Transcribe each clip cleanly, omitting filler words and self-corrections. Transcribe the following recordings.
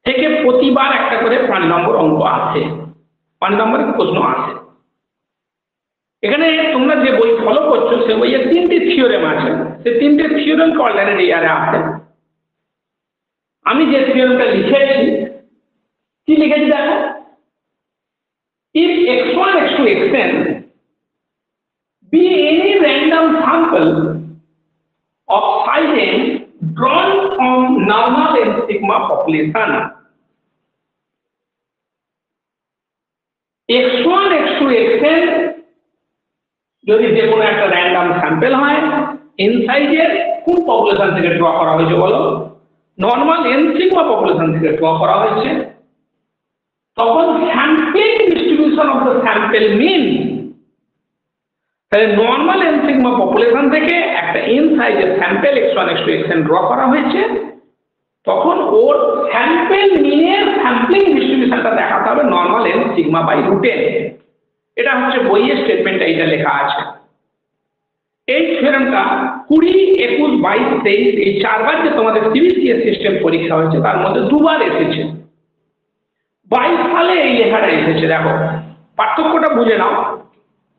থেকে প্রতিবার একটা করে 5 নম্বর অঙ্ক আসে, 5 নম্বরের প্রশ্ন আসে। এখানে তোমরা যে বই ফলো করছো সে বইয়ে 3টে থিওরেম আছে, সে 3টে থিওরেম অল্টারনেট ইয়ারে আছে। আমি যে থিওরেমটা লিখেছি, কি লিখেছি দেখো, if x1 x2 xn be any random sample of size n drawn from normal n sigma population, x1 x2 xn যদি যে কোনো একটা র্যান্ডম স্যাম্পল হয় এন সাইজের, কোন পপুলেশন থেকে ড্র করা হয়েছে বলো, নর্মাল এন সিগমা পপুলেশন থেকে ড্র করা হয়েছে, তখন sampling distribution of the sample mean, তাহলে নর্মাল এন সিগমা পপুলেশন থেকে একটা এন সাইজের sample x1 x2 xn draw করা হয়েছে, তখন ওর স্যাম্পল মিনের স্যাম্পলিং ডিস্ট্রিবিউশনটা দেখাতে হবে normal n sigma by √n। এটা হচ্ছে বইয়ের স্টেটমেন্টটা, এটা লেখা আছে। এই থিওরেমটা 20, 21, 22, 23 এই 4 বার যে তোমাদের সিবিসিএস সিস্টেম পরীক্ষা হয়েছে তার মধ্যে 2 বার এসেছে। 22 সালে এই লেখাটা এসেছে, দেখো পার্থক্যটা বুঝে নাও।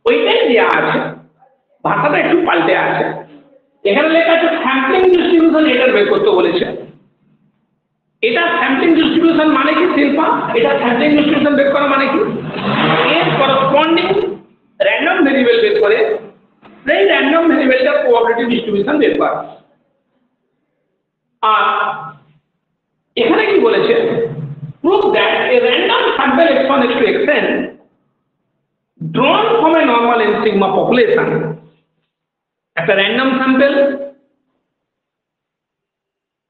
ওইটাই দেওয়া আছে, ভাষাটা একটু পাল্টে আছে। এখানে লেখা আছে স্যাম্পলিং ডিস্ট্রিবিউশন, এটা বের করতে বলেছে। এটা স্যাম্পলিং ডিস্ট্রিবিউশন মানে কি শিল্পা? এটা স্যাম্পলিং ডিস্ট্রিবিউশন বের করা মানে কি, এর করসপন্ডিং র্যান্ডম ভেরিয়েবল বের করে সেই র্যান্ডম ভেরিয়েবলটার প্রবাবিলিটি ডিস্ট্রিবিউশন বের করা। আর এখানে কি বলেছে, prove that a random sample x1 x2 xn drawn from a normal n sigma population, একটা র্যান্ডম স্যাম্পল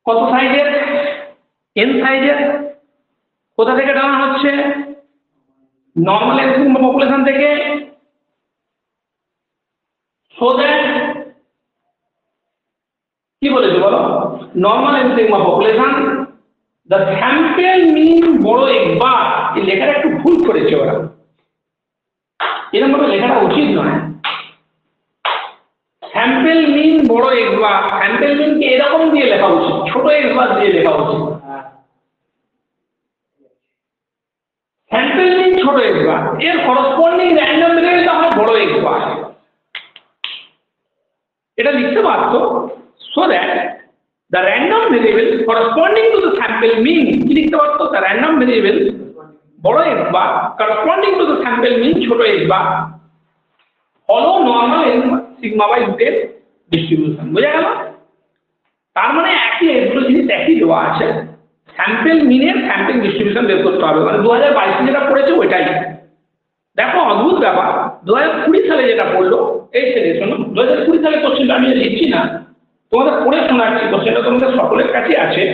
কত সাইজের, n সাইজের, কোথা থেকে টানা হচ্ছে, নর্মাল n সিগমা পপুলেশন থেকে, so that কি বলেছে বলো, normal n sigma population the sample mean বড় একবার, এই লেখাটা একটু ভুল করেছে ওরা, এরকম ভাবে লেখাটা উচিত নয়। স্যাম্পল মিন বড় একবার, স্যাম্পল মিনকে এরকম দিয়ে লেখা উচিত, ছোট একবার দিয়ে লেখা উচিত। স্যাম্পল মিন ছোট একবার, এর করসপন্ডিং র্যান্ডম ভেরিয়েবলটা হয় বড় একবার, এটা লিখতে পারতো। so that the random variable corresponding to the sample mean, কি লিখতে পারতো, the random variable বড় একবার corresponding to the sample mean ছোট একবার হলো normal n sigma by √n distribution. বুঝা গেল? তার মানে একই এগুলো জিনিস একই দেওয়া আছে, স্যাম্পল মিনের স্যাম্পলিং ডিস্ট্রিবিউশন বের করতে হবে, মানে 2022 যেটা পড়েছে ওইটাই। দেখো অদ্ভুত ব্যাপার, 2020 সালে যেটা পড়লো, এই ছেলে শোনো, 2020 সালে কোশ্চেনটা আমি লিখছি না, তোমাদের পড়ে শোনাচ্ছি, কোশ্চেনটা তোমাদের সকলের কাছে আছে।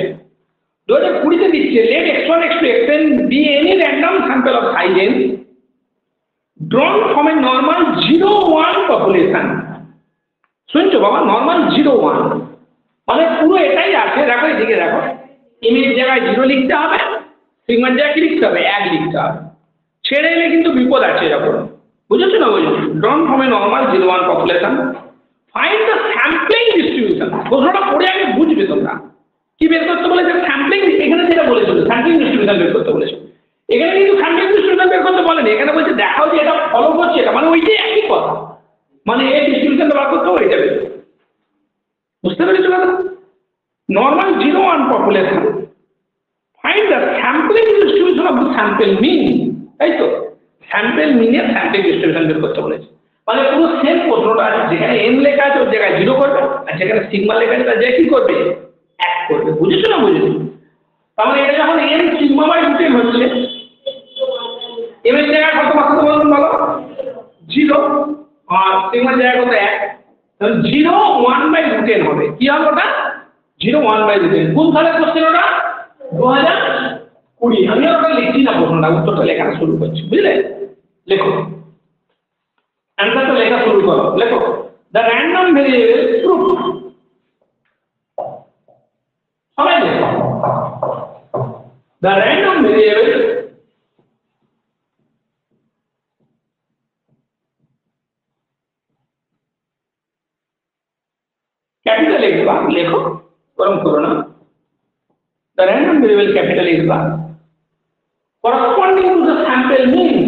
2020-তে দিচ্ছে let x1 x2 xn be any random sample of size n drawn from a normal 0-1 population। শুনছো বাবা, নর্মাল 0-1 মানে পুরো এটাই আছে। দেখো এদিকে দেখো, ইমেজ জায়গায় 0 লিখতে হবে, সিগমার জায়গায় কি লিখতে হবে, 1 লিখতে হবে, ছেড়ে এলে কিন্তু বিপদ আছে এরকম। বুঝেছো না? বুঝেছো? drawn from a normal 0-1 population find the sampling distribution। প্রশ্নটা পড়ে আগে বুঝবে তোমরা কি বের করতে বলেছে, স্যাম্পলিং, এখানে যেটা বলেছিল স্যাম্পলিং ডিস্ট্রিবিউশন বের করতে বলেছে, এখানে কিন্তু স্যাম্পলিং ডিস্ট্রিবিউশন বের করতে বলেনি, এখানে বলছে দেখাও যে এটা ফলো করছে, এটা মানে ওইটাই একই কথা, মানে এই ডিস্ট্রিবিউশনটা বার করতে হবে ওইটা বের। বুঝতে পেরেছো কথা? Normal 0-1 population find the sampling distribution of the sample mean, তাই তো, স্যাম্পল মিনের স্যাম্পলিং ডিস্ট্রিবিউশন বের করতে বলেছে। মানে পুরো সেম প্রশ্নটা আছে, যেখানে n লেখা আছে ওর জায়গায় 0 করবে, আর যেখানে সিগমা লেখা আছে তার জায়গায় কি করবে, 1 করবে। বুঝেছো না? বুঝেছো? তার মানে এটা যখন n সিগমা বাই √n হচ্ছে, m এর জায়গায় কত বসাতে বলুন বলো, 0, আর সিগমার জায়গায় কত, 1, তাহলে 0-1 বাই √n হবে। কি হবে ওটা, 0-1 বাই √n। কোন সালের কোশ্চেন ওটা, 2020। আমি ওটা লিখছি না, প্রশ্নটা উত্তরটা লেখা শুরু করছি, বুঝলে? লেখো, অ্যান্সারটা লেখা শুরু করো, লেখো দ্য র্যান্ডম ভেরিয়েবল প্রুফ, সবাই লেখো দ্য র্যান্ডম ভেরিয়েবল ক্যাপিটাল লিখবা, লেখো, গরম করো না। the random variable capital X bar corresponding to the sample mean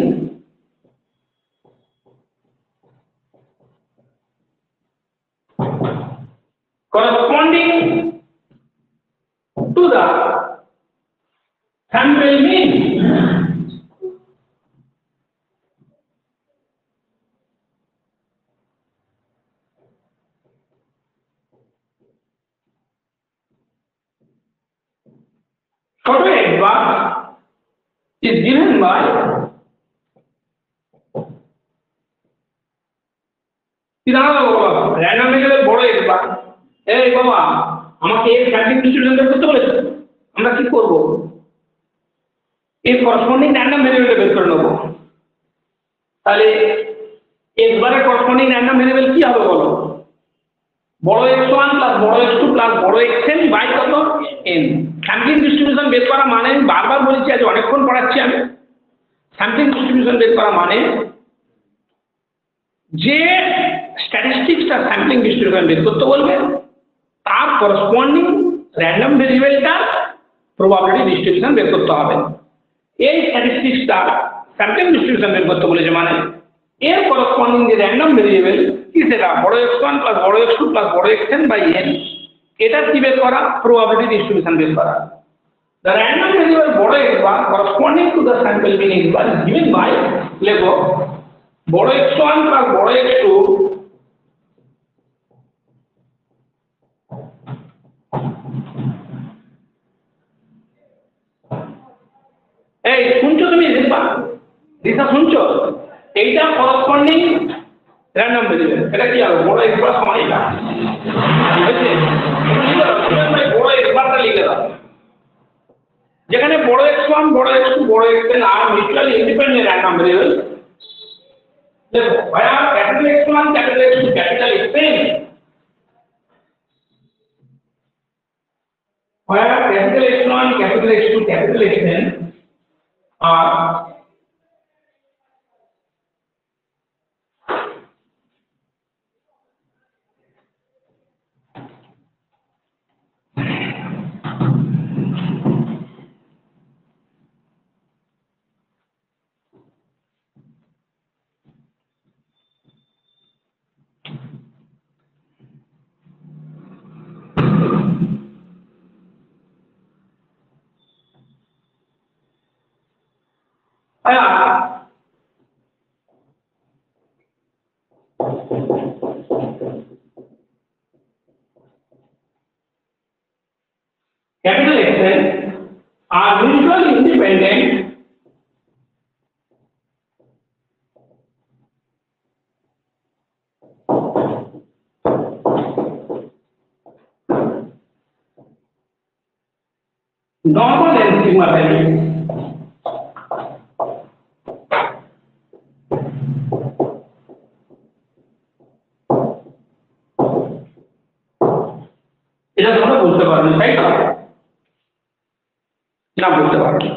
corresponding to the sample mean Photo X bar is given by random variable বড় X bar এই বাবা আমাকে এই স্যাম্পলিং ডিস্ট্রিবিউশন বের করতে বলেছে আমরা কি করব এর করসপন্ডিং র‍্যান্ডম ভেরিয়েবল বের করে নেব তাহলে X bar এর করসপন্ডিং র‍্যান্ডম ভেরিয়েবল কি হবে বলো বড় x1 প্লাস বড় x2 প্লাস বড় xn বাই কত n স্যাম্পলিং ডিস্ট্রিবিউশন বের করা মানে আমি বারবার বলেছি আজ অনেকক্ষণ পড়াচ্ছি আমি স্যাম্পলিং ডিস্ট্রিবিউশন বের করা মানে যে স্ট্যাটিস্টিক্সটা স্যাম্পলিং ডিস্ট্রিবিউশন বের করতে বলবে তার করসপন্ডিং র‍্যান্ডম ভেরিয়েবলটা প্রবাবিলিটি ডিস্ট্রিবিউশন বের করতে হবে এই স্ট্যাটিস্টিক্সটা স্যাম্পলিং ডিস্ট্রিবিউশন বের করতে বলেছে মানে এর করসপন্ডিং যে র‍্যান্ডম ভেরিয়েবল কি সেটা বড় x1 প্লাস বড় x2 প্লাস বড় xn বাই n এটা কি বের করা প্রবাবিলিটি ডিস্ট্রিবিউশন বের করা the random variable বড় x bar corresponding to the sample mean x bar is given by লেখো বড় x1 প্লাস বড় x2 এই শুনছো তুমি দিশা শুনছো এইটা করসপন্ডিং র‍্যান্ডম ভেরিয়েবল এটা কি হবে বড় x বার সমান এটা বড় x বারটা লিখে দাও যেখানে বড় x1 বড় x2 বড় xn আর মিউচুয়ালি ইন্ডিপেন্ডেন্ট র‍্যান্ডম ভেরিয়েবল দেখো ভাইয়া capital x1 capital x2 capital xn ভাইয়া capital x1 capital x2 capital xn আর capital Xn are mutually independent normal and sigma values এটা তোমরা বুঝতে পারবে তাই তো না বুঝতে পারবে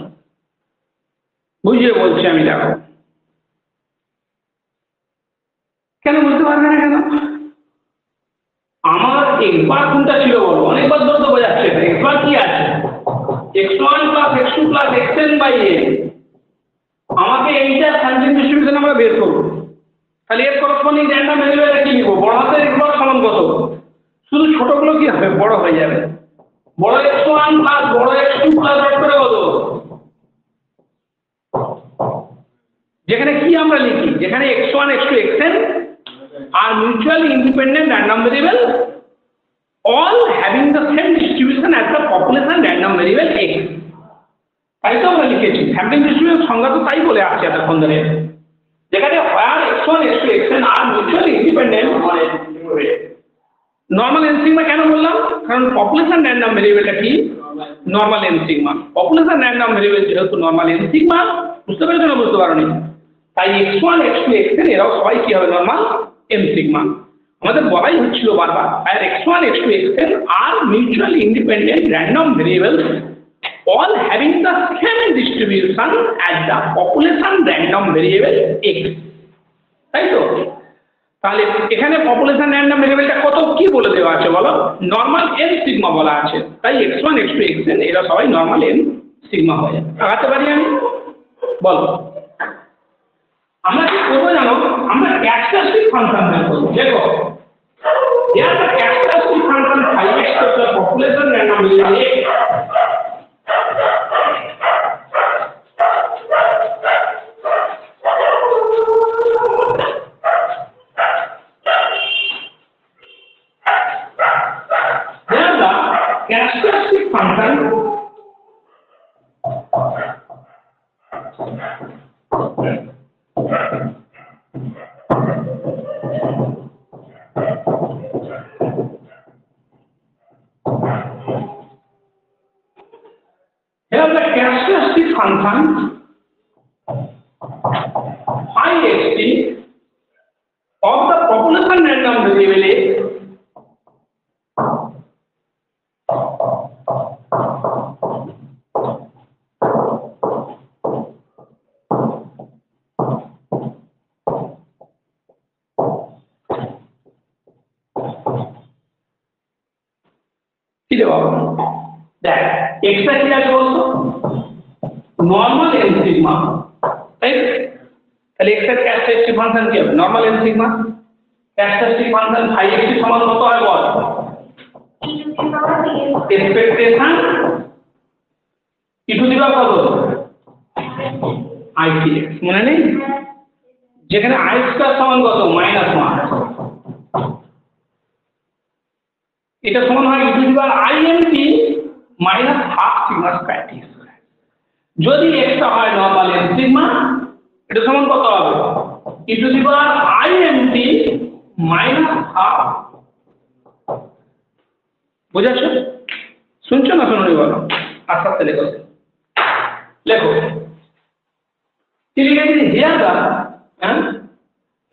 বুঝিয়ে বলছি আমি দেখো কেন বুঝতে পারবে না কেন আমার একবার কোনটা ছিল বলো অনেকবার ধরে তো বোঝাচ্ছে একবার কি আছে x1 plus x2 plus xn by n আমাকে এইটা স্যাম্পলিং ডিস্ট্রিবিউশন আমরা বের করব তাহলে এর করসপন্ডিং র‍্যান্ডম ভেরিয়েবল কি লিখব বড় হাতের x বার সমান কত শুধু ছোটগুলো কি হবে বড় হয়ে যাবে বড় x1 প্লাস বড় x2 প্লাস ডট করে কত যেখানে কি আমরা লিখি যেখানে x1 x2 xn are mutually independent random variable all having the same distribution as the population random variable x তাই তো আমরা লিখেছি স্যাম্পলিং ডিস্ট্রিবিউশন সংজ্ঞা তো তাই বলে আসছে এতক্ষণ ধরে যেখানে where x1 x2 xn are mutually independent normal n sigma কেন বললাম কারণ পপুলেশন র‍্যান্ডম ভেরিয়েবলটা কি normal n sigma population random variable যেহেতু নরমাল n সিগমা বুঝতে পেরেছো না বুঝতে পারোনি তাই x1 x2 xn এরাও সবাই কি হবে নরমাল n সিগমা আমাদের বলাই হচ্ছিল বারবার আর x1 x2 xn are mutually independent random variables all having the same distribution as the population random variable x তাই তো তাহলে এখানে পপুলেশন র্যান্ডম ভেরিয়েবলটা কত কি বলে দেওয়া আছে বলো, নর্মাল এন সিগমা বলা আছে, তাই x1 x2 xn এরা সবাই নর্মাল এন সিগমা হয়ে যাবে। আগাতে পারি আমি, বলো আমরা কি করবো জানো, আমরা ক্যারেক্টারিস্টিক ফাংশন বের করবো। দেখো here the characteristic function phi x of the population random variable x characteristic function phi xt of the population random variable x that exactly as also normal n sigma, right? তাহলে x এর characteristic function কি হবে, normal n sigma. Characteristic function phi x সমান কত হয় বল, expectation e to the power কত i x, মনে নেই যেখানে i স্কয়ার সমান কত -1, এটা সমান হয় e to the power int -half sigma square t square। যদি x টা হয় নরমাল n সিগমা, এটা সমান কত হবে e to the power int -half। বুঝাচ্ছ, শুনছো না শোনোনি বলো, আস্তে আস্তে লেখো লেখো কি লিখেছি,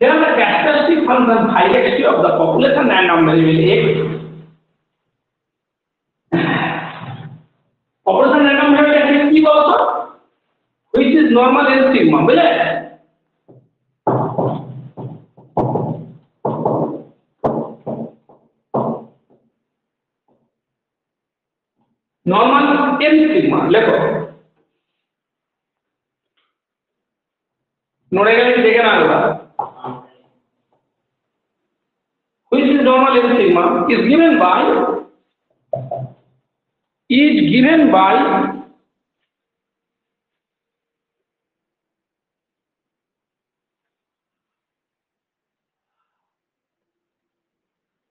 here the characteristic function phi xt of the population random variable x population random variable x কি বলতো, which is normal n sigma, বুঝলে? নরমাল n সিগমা লেখো, নোটে গেলে দেখে না ওটা, which is normal n sigma is given by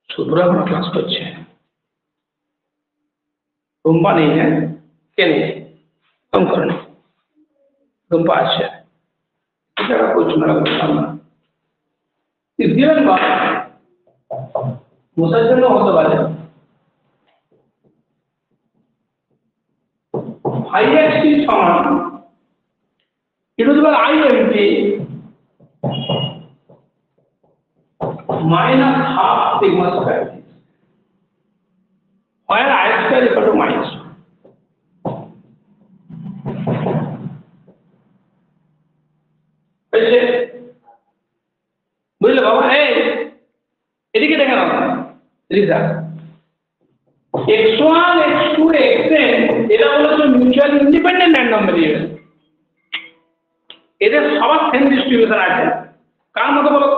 সুদূরা কোনো ক্লাস করছে, রুম্পা নেই, হ্যাঁ কে নেই, কম করেন রুম্পা আছে, এটা করছো না না is given by মশার জন্য হতে পারে phi xt সমান e to the power int -half sigma square, where I square equal to -1। বুঝলে বাবা, এই এদিকে দেখে নাও রিজা, x1 x2 xn এরা হলো মিউচুয়াল ইন্ডিপেন্ডেন্ট র্যান্ডম ভেরিয়েবল, এদের সবার সেম ডিস্ট্রিবিউশন আছে, কার মতো বলো,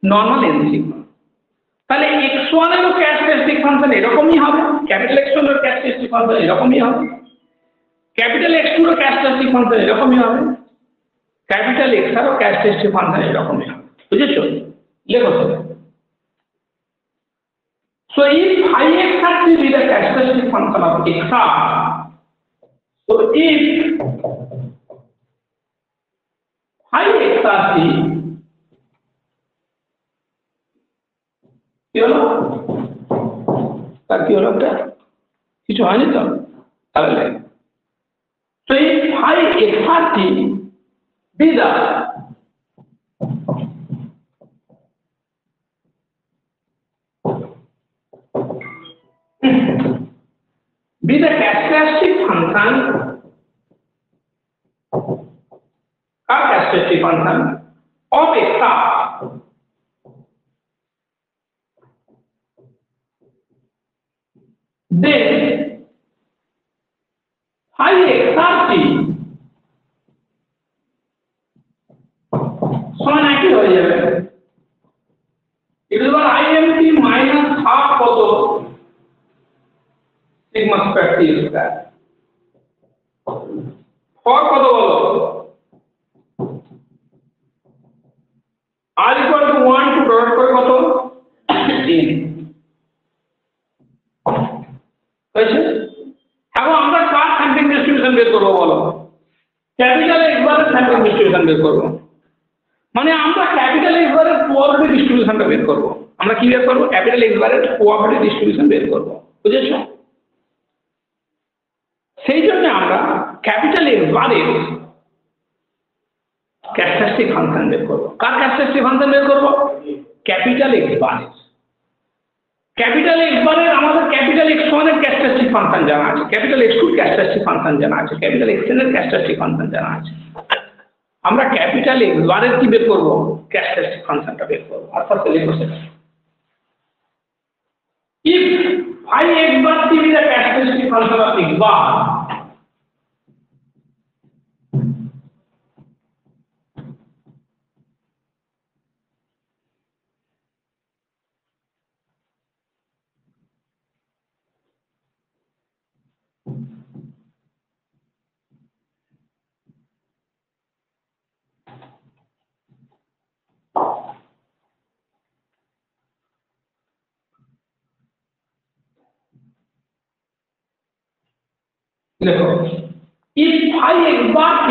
নরমাল n সিগমা। তাহলে x1 এর ক্যারেক্টারিস্টিক ফাংশন এরকমই হবে, ক্যাপিটাল x1 এর ক্যারেক্টারিস্টিক ফাংশন এরকমই হবে, ক্যাপিটাল x2 এর ক্যারেক্টারিস্টিক ফাংশন এরকমই হবে, ক্যাপিটাল x এর ক্যারেক্টারিস্টিক ফাংশন এরকমই হবে। বুঝেছো, লেখো তো। So if phi x has to be the characteristic function of x, so if phi x has to কি হলো, তার কি হলো, কিছু হয়নি তো, তাহলে so if phi x has to be the characteristic function, characteristic function of x then phi xrt সমান একই হয়ে যাবে equal IMT minus half কত sigma square t square for কত বলো r equal to 1 to dot করে কত n হয়েছে এখন আমরা কার স্যাম্পলিং ডিস্ট্রিবিউশন বের করব বলো ক্যাপিটাল X বারের স্যাম্পলিং ডিস্ট্রিবিউশন বের করব মানে আমরা ক্যাপিটাল X বারের কোঅপারেটিভ ডিস্ট্রিবিউশনটা বের করব আমরা কি বের করব ক্যাপিটাল X বারের কোঅপারেটিভ ডিস্ট্রিবিউশন বের করব বুঝেছো সেই জন্য আমরা ক্যাপিটাল X বারের ক্যারেক্টারিস্টিক ফাংশন বের করব কার ক্যারেক্টারিস্টিক ফাংশন বের করব ক্যাপিটাল X বারের ক্যাপিটাল X বারের আমাদের ক্যাপিটাল X1 এর ক্যারেক্টারিস্টিক ফাংশন জানা আছে ক্যাপিটাল X2 এর ক্যারেক্টারিস্টিক ফাংশন জানা আছে ক্যাপিটাল Xn এর ক্যারেক্টারিস্টিক ফাংশন জানা আছে আমরা ক্যাপিটাল X বারের কি বের করব ক্যারেক্টারিস্টিক ফাংশনটা বের করব আর ফার্স্টে লিখো সেটা if phi x bar t be the characteristic function of X bar देखो if phi x bar t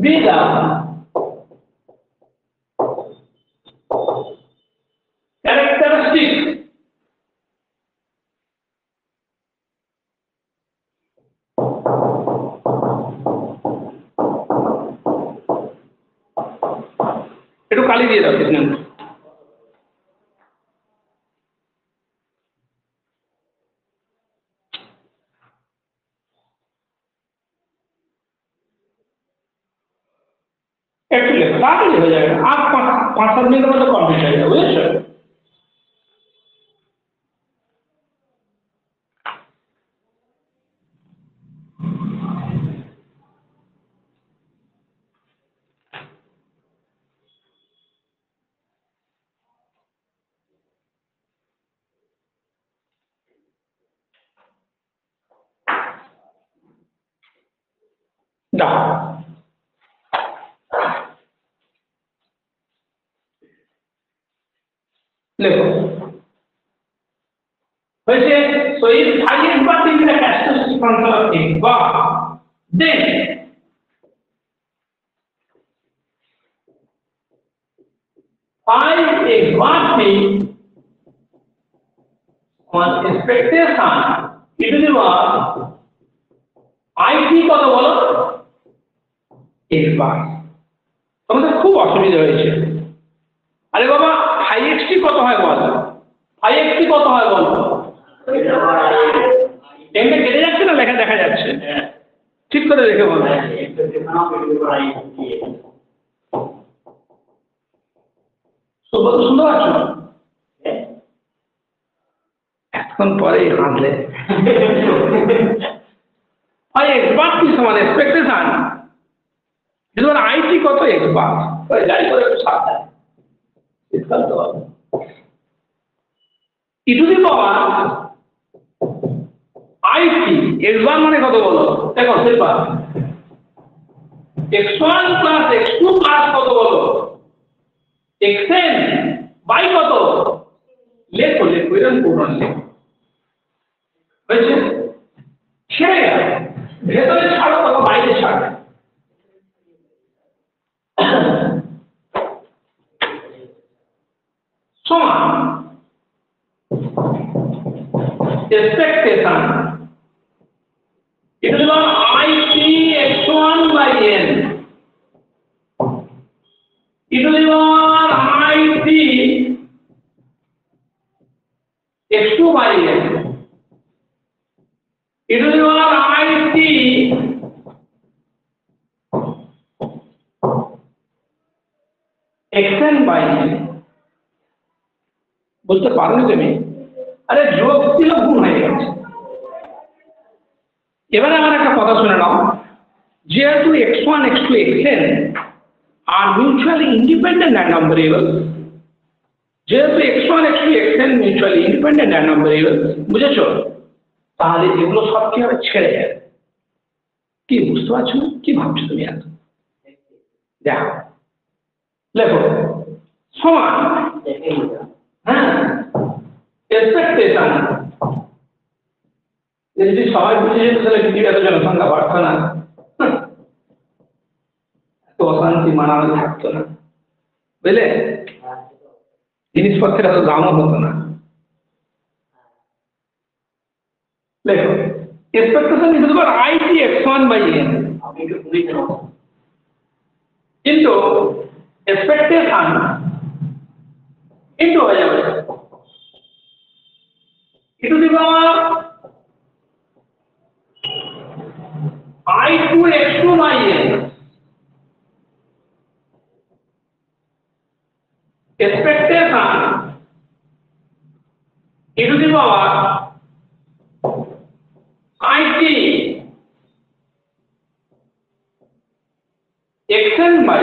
be the characteristic একটু কালি দিয়ে দাও ঠিক না একটু লেখো তাড়াতাড়ি হয়ে যাবে আর 5-7 মিনিটের মধ্যে কমপ্লিট হয়ে যাবে বুঝেছো দাও লেখো হয়েছে so if phi x bar t be the characteristic function of X bar then phi x bar t on expectation e to the power I t কত বলো X bar তোমাদের খুব অসুবিধা হয়েছে আরে বাবা phi x t কত হয় বল phi x t কত হয় বল এমনি কেটে যাচ্ছে না লেখা দেখা যাচ্ছে ঠিক করে দেখে বল সুব্রত শুনতে পাচ্ছ এখন পরে হাসলে phi x bar t সমান এক্সপেকটেশন যেমন I t কত X bar যাই করে একটু সাবধান ইসকাল তো e to the power I t X bar মানে কত বলো দেখো simple x1 plus x2 plus কত বলো xn বাই কত লেখো লেখো এরকম করো লেখো হয়েছে ছেড়ে গেল ভেতরে ছাড়ো তখন বাইরে ছাড়ো সমান expectation it is I t x1 by n it is I t x2 by n it is I t xn বুঝতে পারোনি তুমি? আরে যোগ ছিল গুণ হয়ে গেছে। এবারে আমার একটা কথা শুনে নাও, যেহেতু x1 x2 xn আর মিউচুয়ালি ইন্ডিপেন্ডেন্ট র্যান্ডম ভেরিয়েবল, যেহেতু x1 x2 xn mutually independent random variable, বুঝেছো? তাহলে এগুলো সব কি হবে, ছেড়ে যাবে। কি বুঝতে পারছো না? কি ভাবছো তুমি এত? দেখো, লেখো সমান, হ্যাঁ, এক্সপেকটেশন। যদি সবাই বুঝে যেত তাহলে পৃথিবীর এত জনসংখ্যা বাড়তো না, এত অশান্তি মানানো থাকতো না, বুঝলে? জিনিসপত্রের এত দামও হতো না। দেখো, expectation is equal i t x1 by n, কিন্তু এক্সপেকটেশন ইনটু হয়ে যাবে e to the power I2 x2 by n, expectation e to the power IT xn by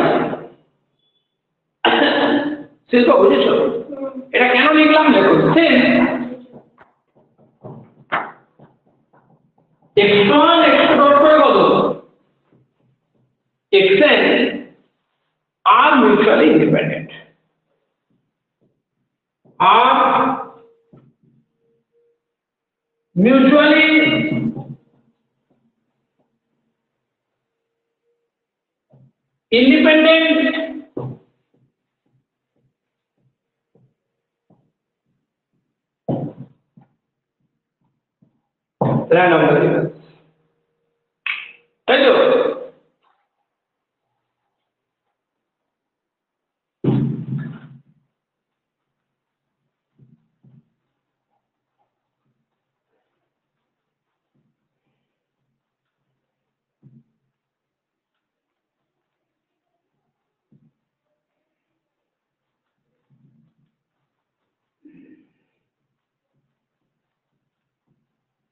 শিল্প, বুঝেছো? এটা কেন লিখলাম দেখো, সেন x1 x2 ডট করে কত xn are mutually independent, are mutually independent random variables, তাই তো?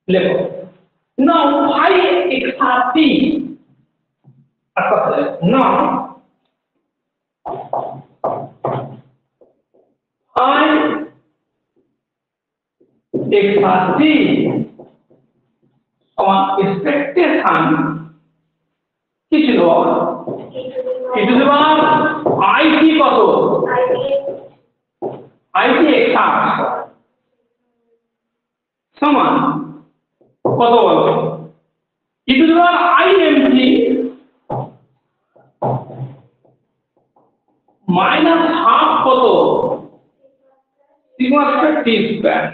লেখো, now phi xrt, now phi xrt সমান expectation কি ছিল বাবা? e to the power it কত? it xr সমান কত বলো? e to the power imt minus half কত? Sigma square t square.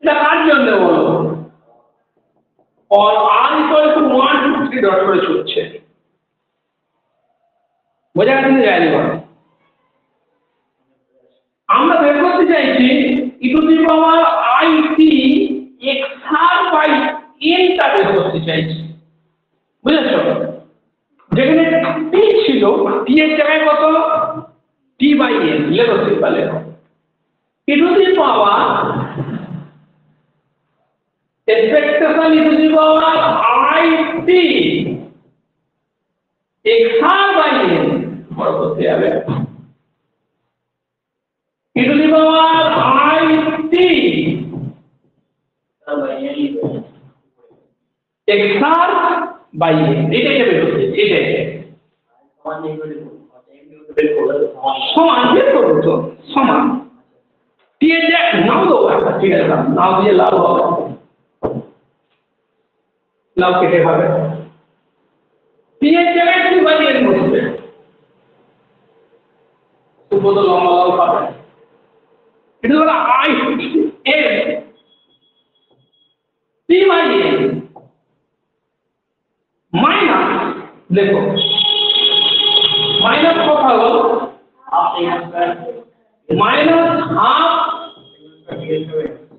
এটা কার জন্য বলো? और r इक्वल टू 1 2 3 ডট করে চলছে, বোঝা গেছে? যায়নি বলো। আমরা বের করতে চাইছি e to the power it xr by n টা বের করতে চাইছি, বুঝেছো? যেখানে t ছিল, t এর জায়গায় কত? t বাই n, লেখো সিম্পল, লেখো e to the power expectation e to the power it xr by n বড় করতে হবে e to the power it xr by n, এটাই বের করতে, এটাই সমান বের করবো তো, সমান t এর জায়গায় নাও দেবো একটা, ঠিক আছে? নাও দিয়ে লাভ হবে, লাভ কেটে হবে, t এর জায়গায় 2 বাই n বসবে, সুবোধ লম্বা লাভ পাবে। এটা হলো i n t by n minus, দেখো মাইনাস কত হলো? Minus half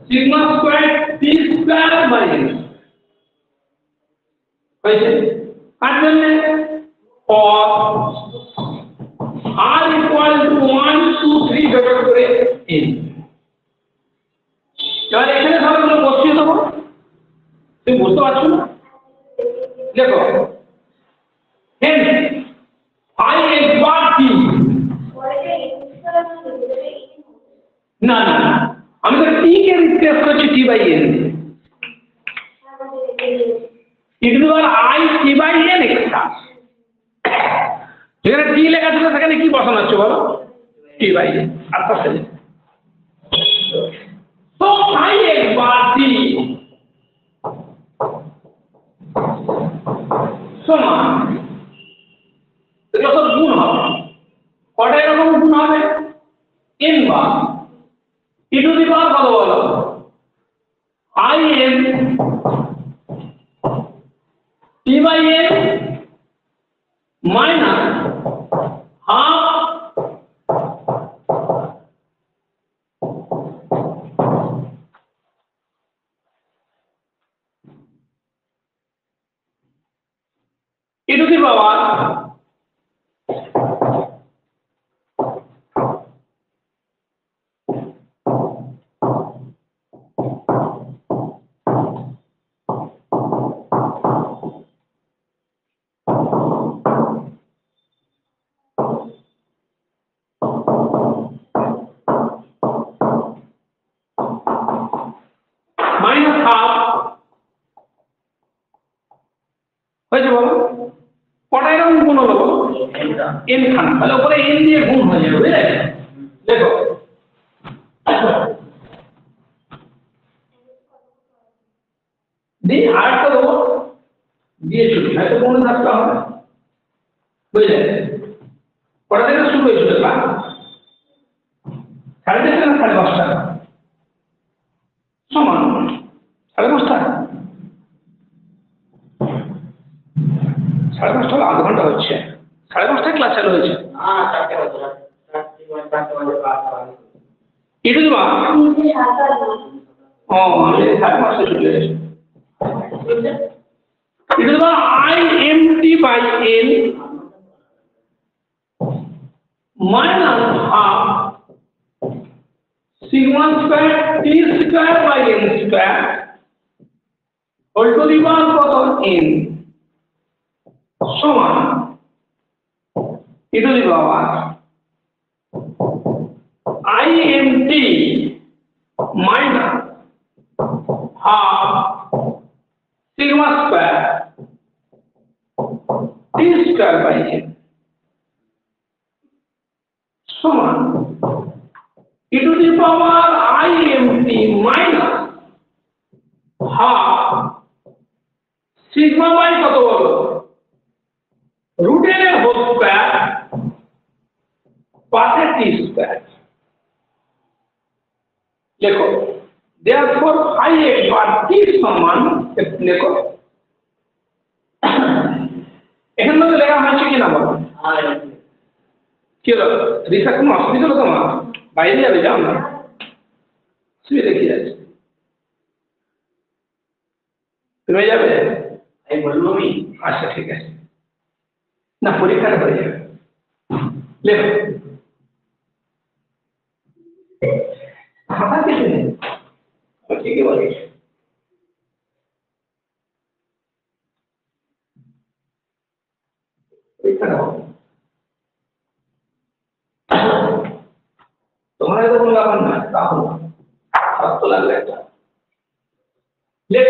sigma square t square by n হয়েছে। কার জন্য? or r equal to 1 2 3 dot করে n, এবার এখানে সবগুলো বসিয়ে দেবো, তুমি বুঝতে পারছো না? দেখো হেন আই এর বার কি না না না, আমি তো টি কে রিপ্লেস করছি t by n, I t by n extra, যেখানে টি লেখা ছিল সেখানে কি বসানো হচ্ছে বলো, টি বাই এন। আচ্ছা তো আই এর বার টি সমান, এগুলো সব গুণ হবে, কটা এরকম গুণ হবে, N bar E to the power কত বলো, i n t by n minus half e to the power minus half হয়েছে বলো, কটা এরকম গুণ হলো বলো, এন খানা, তাহলে উপরে এন দিয়ে গুণ হয়ে যাবে, বুঝলে? দেখো দিয়ে আরেকটা দেবো দিয়ে ছুটি, হয়তো মনে থাকতে হবে, বুঝলে? কটা থেকে শুরু হয়েছিল ক্লাস, 4:30 না 5:30 সমান 5:30, 5:30 হলে আধ ঘন্টা হচ্ছে, 5:30 ক্লাস চালু হয়েছে, ই টু দি পাওয়ার ও আমি 5:30 চলে এসেছি, e to the power i m t by n minus half sigma square t square by n square whole to the power কত n সমান e to the power I m t minus half sigma square t square by n সমান e to the power I m t minus half sigma by কত বলো root n এর whole square পাশে t square লেখো, therefore I bar t সমান লেখো, এখানে মধ্যে লেখা হয়েছে কিনা বলো, কি হলো রিসার্চ কোনো অসুবিধা হলো তোমার, বাইরে যাবে যাও না, সুবিধা কি আছে, তুমি যাবে, আমি বলবো আমি, আচ্ছা ঠিক আছে, না পরীক্ষাটা হয়ে যাবে, লেখো খাতা কিছু নেই, ঠিকই বলিস, পরীক্ষাটা হবে, তোমার তো কোনো ব্যাপার না, তাহলে খারাপ তো লাগলে একটা লেখ,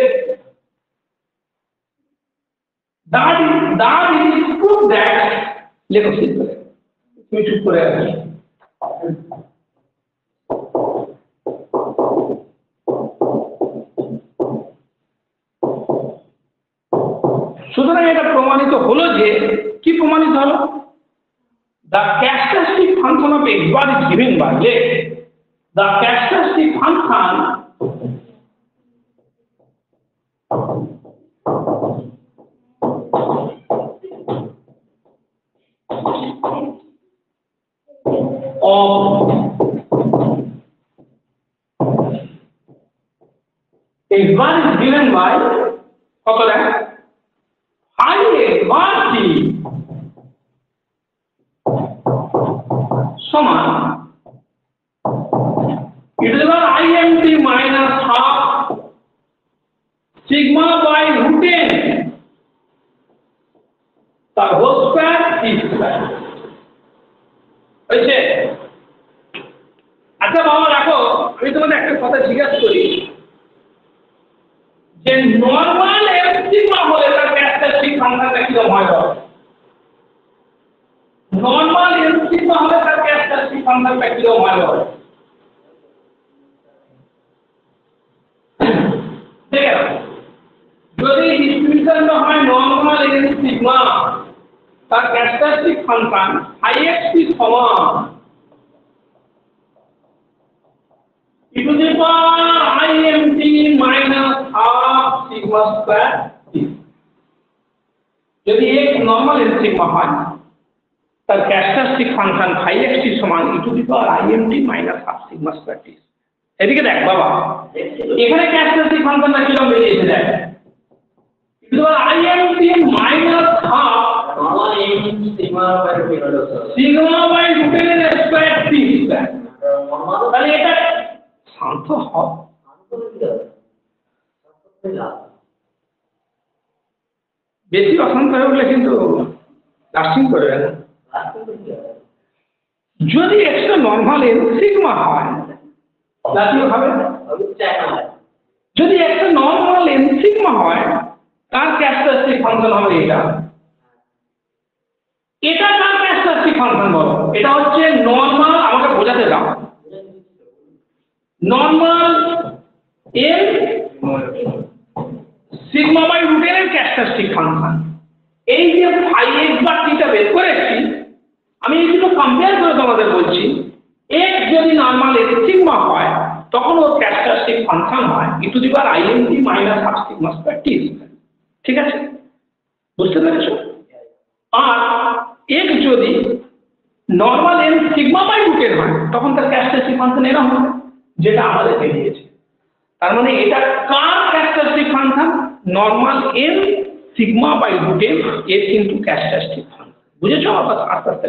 that is proof that লেখো সিদ্ধ, তুমি চুপ করে আছো, সুতরাং এটা প্রমাণিত হলো যে কি প্রমাণিত হলো, the characteristic function of x bar is given by let the characteristic function of x bar is given by কত দেখ I x bar t সমান e to the power I m t minus half sigma by root n তার whole square t square হয়েছে। আচ্ছা বাবা রাখো, আমি তোমাদের একটা কথা জিজ্ঞাসা করি যে নরমাল m সিগমা হলে তার ক্যারেক্টারিস্টিক ফাংশনটা কি রকম হয়? নরমাল m সিগমা হলে তার ক্যারেক্টারিস্টিক ফাংশনটা কি রকম হয়? দেখো যদি ডিস্ট্রিবিউশনটা হয় নরমাল m সিগমা তার ক্যারেক্টারিস্টিক ফাংশন ix সমান e to the power imt minus half sigma square t। যদি x নরমাল m সিগমা হয় তার ক্যারেক্টারিস্টিক ফাংশন ix সমান e to the power imt minus half sigma square t। এদিকে দেখ বাবা, এখানে ক্যারেক্টারিস্টিক ফাংশনটা কি রকম বেরিয়েছে দেখ, e to the power imt minus half sigma by root n square t square। তাহলে এটা শান্ত হও, বেশি অশান্ত হয়ে উঠলে কিন্তু লাস্টিং করবে না। যদি এক্সট্রা নরমাল এম সিগমা হয় জাতীয় হবে, যদি একটা নরমাল এম সিগমা হয় তার ক্যারেক্টারিস্টিক ফাংশন হবে এটা। এটা কার ক্যারেক্টারিস্টিক ফাংশন বলো? এটা হচ্ছে নরমাল, আমাকে বোঝাতে দাও, normal m sigma by root এর ক্যারেক্টারিস্টিক ফাংশন। এই যে ফাই এক্স বার টিটা বের করেছি, আমি এই দুটো কম্পেয়ার করে তোমাদের বলছি, এক্স যদি নরমাল এম সিগমা হয় তখন ওর ক্যারেক্টারিস্টিক ফাংশন হয় e to the power imt minus half sigma square t। ঠিক আছে, বুঝতে পেরেছো? আর এক্স যদি normal m sigma by root এর হয় তখন তার ক্যারেক্টারিস্টিক ফাংশন এরকম হবে যেটা আমাদের বেরিয়েছে। তার মানে এটা কার characteristic function? Normal m sigma by root এর কিন্তু ক্যারেক্টারিস্টিক ফাংশন। বুঝেছো? আস্তে আস্তে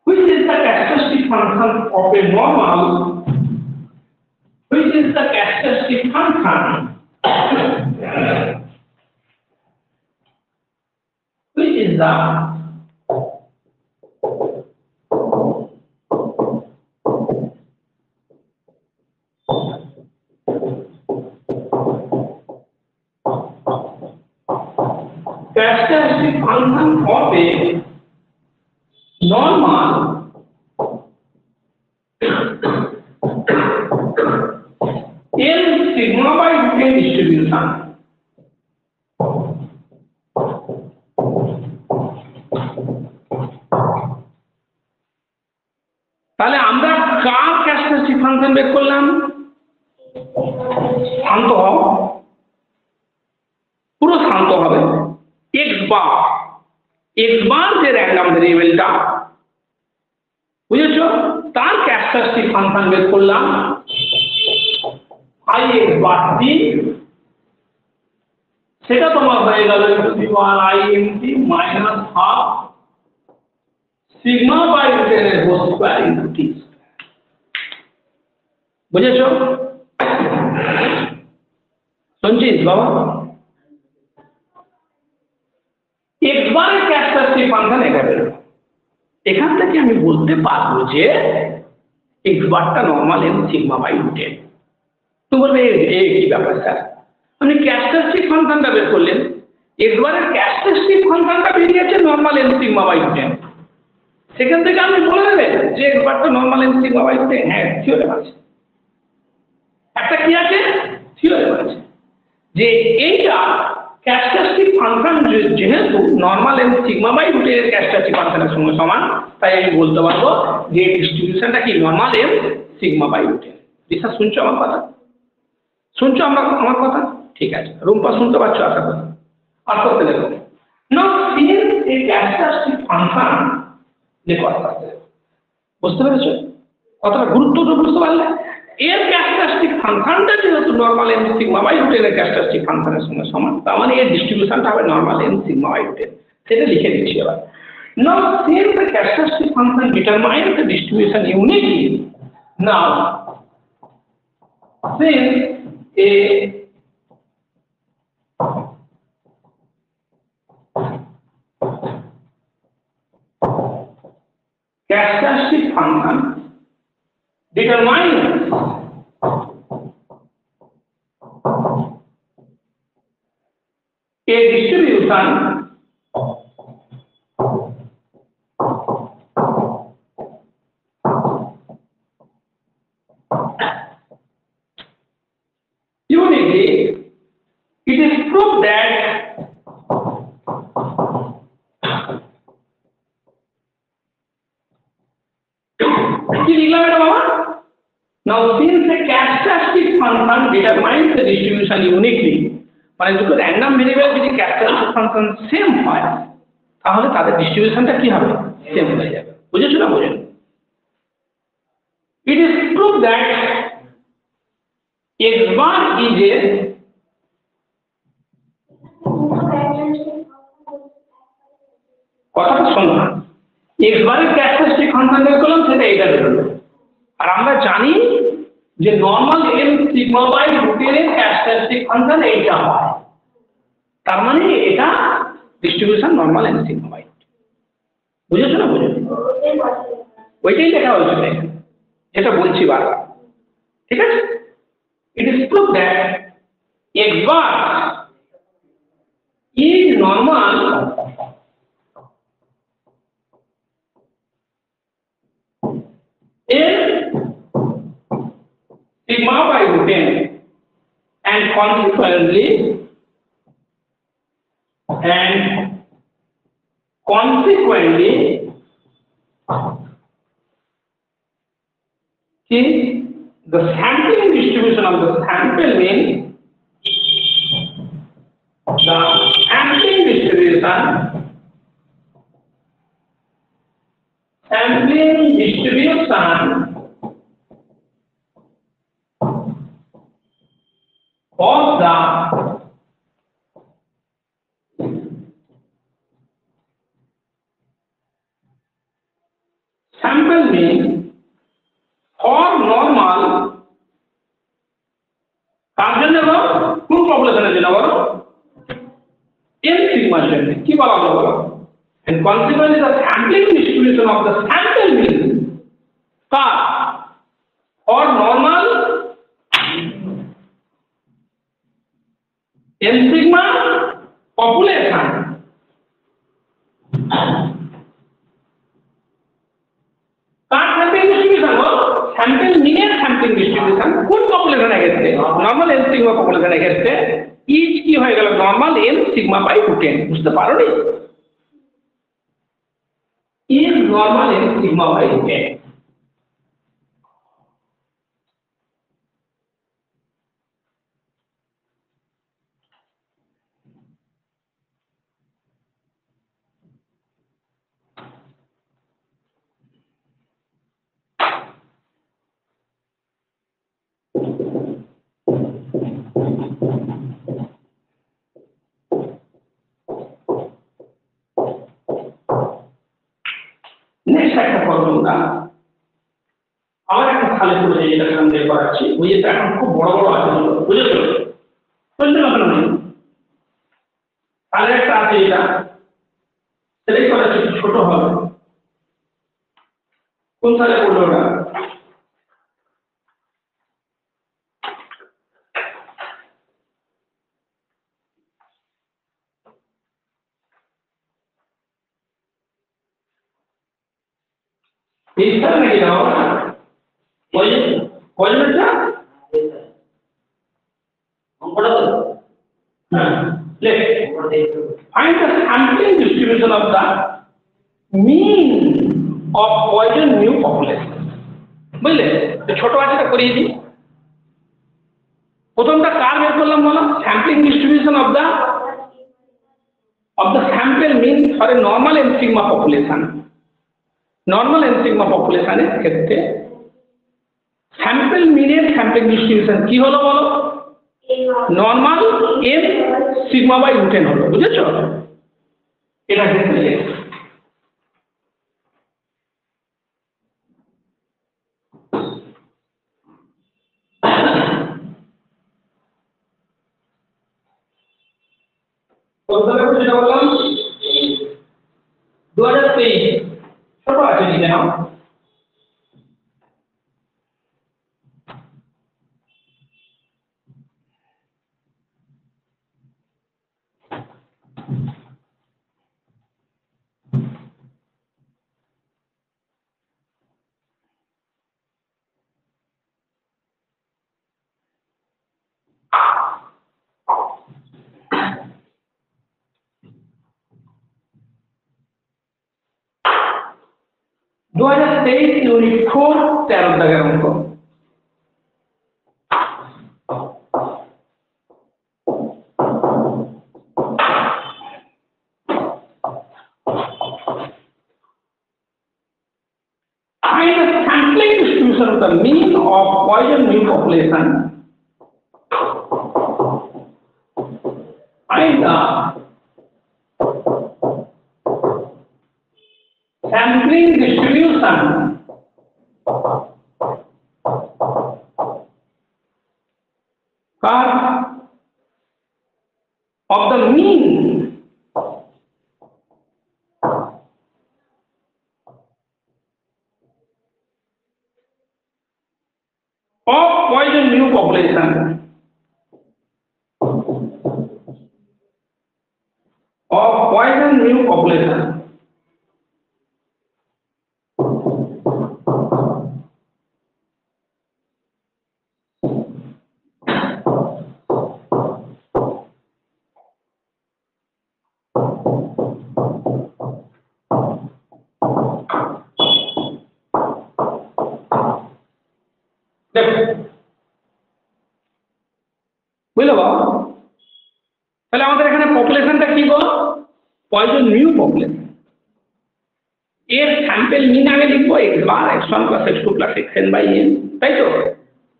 which is the characteristic function of a normal, which is the characteristic function which is the characteristic function of a normal m sigma by root n distribution। তাহলে আমরা কার characteristic function বের করলাম? শান্ত হও, পুরো শান্ত হবে। এক্স বার যে random ভেরিয়েবলটা, বুঝেছো, তার ক্যারেক্টারিস্টিক ফাংশন বের করলাম i x বার টি, সেটা তোমার হয়ে গেল e to the power imt minus half sigma by root n এর হোল স্কয়ার ইনটু t। বুঝেছো? শুনছিস বাবা? এক্স বারের ক্যারেক্টারিস্টিক ফাংশন এটা বেরোলো। এখান থেকে আমি বলতে পারবো যে এক্স বারটা normal m sigma by root n. তুমি বলবে কি ব্যাপার স্যার, আপনি ক্যারেক্টারিস্টিক ফাংশনটা বের করলেন, এক্স বারের ক্যারেক্টারিস্টিক ফাংশনটা বেরিয়েছে normal m sigma by root n, সেখান থেকে আপনি বলে দেবেন যে এক্স বারটা normal m sigma by root n. হ্যাঁ, থিওরেম আছে, একটা কি আছে, থিওরেম আছে যে এইটা ক্যারেক্টারিস্টিক ফাংশন যেহেতু normal m sigma by root এর ক্যারেক্টারিস্টিক ফাংশনের সঙ্গে সমান, তাই আমি বলতে পারবো যে ডিস্ট্রিবিউশনটা কি normal m sigma by root এর। দিশা শুনছো আমার কথা? শুনছো আমার কথা? ঠিক আছে, রুম্পা শুনতে পাচ্ছ আশা করি? আস্তে আস্তে দেখো। নাও সিন্স এ ক্যারেক্টারিস্টিক ফাংশন, দেখো আস্তে আস্তে, বুঝতে পেরেছো কতটা গুরুত্বটা? বুঝতে পারলে এর ক্যারেক্টারিস্টিক ফাংশনটা যেহেতু normal m sigma by root এর ক্যারেক্টারিস্টিক ফাংশনের সঙ্গে সমান, তার মানে এর ডিস্ট্রিবিউশনটা হবে normal m sigma by root এর। সেটা লিখে দিচ্ছি এবার। Now since the characteristic function determines the distribution uniquely, now since a characteristic function determines a distribution uniquely. It is proved that now since the characteristic function determines the distribution uniquely, মানে দুটো random variable যদি characteristic function same হয় তাহলে তাদের ডিস্ট্রিবিউশনটা কি হবে same হয়ে যাবে বুঝেছো না বুঝেন it is prove that x bar is a কথাটা শোনো না x bar এর ক্যারেক্টারিস্টিক ফাংশন বের করলাম সেটা এটা বেরোলো আর আমরা জানি যে নরমাল m সিগমা বাই রুটের ক্যারেক্টারিস্টিক ফাংশন এইটা হয় তার মানে এটা distribution normal m sigma by বুঝেছো না বুঝেছো ওইটাই লেখা হয়েছে এখানে যেটা বলছি বারবার ঠিক আছে it is proved that x bar is normal in sigma by root n and consequently see the sampling distribution of the sample means the sampling distribution of the sample mean for normal কার জন্য বলো কোন পপুলেশনের জন্য বলো n sigma জন্য কি বলা হলো বলো and consequently the sampling distribution of the sample mean car or normal n sigma population car sampling distribution বলো sample mean এর sampling distribution কোন পপুলেশনের ক্ষেত্রে নরমাল n sigma পপুলেশনের ক্ষেত্রে ইজ কি হয়ে গেল normal n sigma by root n বুঝতে পারোনি is normal n sigma by root n next একটা ফর্মুলা আবার একটা খালি করে যেটা আমি বের করাচ্ছি ওই যে এখন খুব বড় বড় আছে বুঝেছো বুঝতে পারছো না আর একটা আছে এটা সেলেক্ট করা ছোট হবে কোন সালে পড়লো ওটা এই সালে নাকি দাও কয়জনটা অঙ্কটা তো হ্যাঁ লেখ find the sampling distribution of the mean of poison mu population বুঝলে ছোট আঁচটা করিয়ে দিই প্রথমটা কার বের করলাম বলো sampling distribution of the sample mean for a normal n sigma population normal n sigma population এর ক্ষেত্রে sample mean এর sampling distribution কি হলো বলো normal n sigma by root n হলো বুঝেছো এটা ক্ষেত্রে কতটা যেটা বললাম 2023 ছোট আছে নিচে নাও। दो हजार 23 यूनिट 4 13 দাগের অঙ্ক। Find the sampling distribution of the mean of Poisson mean population. Find the sampling distribution of the mean of Poisson mean population. Of Poisson mean population. বুঝলো বাবা? তাহলে আমাদের এখানে পপুলেশনটা কি গো? Poisson nu population. এর স্যাম্পল মিন আগে লিখবো x bar x one plus x two plus x n by n, তাই তো?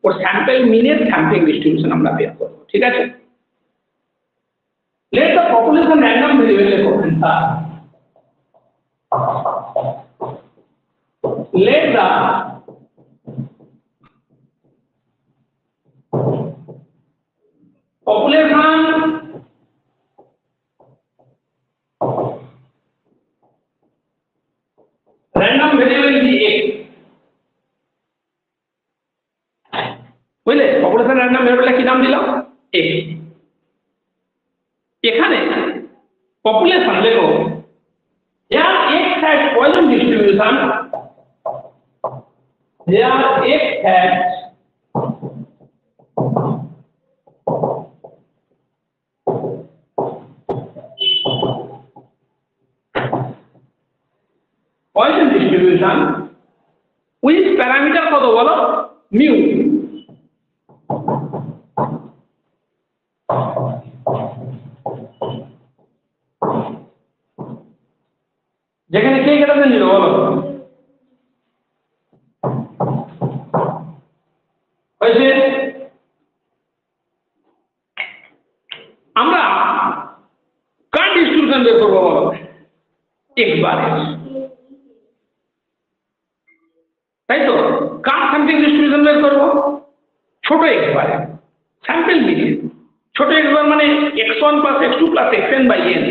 ওর স্যাম্পল মিনের স্যাম্পলিং ডিস্ট্রিবিউশন আমরা বের করবো, ঠিক আছে? Let the population random variable করবেন sir. Let the population random variable is x, বুঝলে? পপুলেশন র্যান্ডম ভেরিয়েবল কি নাম দিলাম? x। এখানে পপুলেশন লেখো here x has Poisson distribution, here x has Poisson distribution with parameter কত বলো? mu। যেখানে কে কেটে দিল বলো? হয়েছে? আমরা কার ডিস্ট্রিবিউশন বের করবো বলো? x বার x, তাই তো? কার স্যাম্পলিং ডিস্ট্রিবিউশন বের করবো? ছোট x বার স্যাম্পল মিলিয়ে। ছোট x বার মানে x1 plus x2 plus xn by n।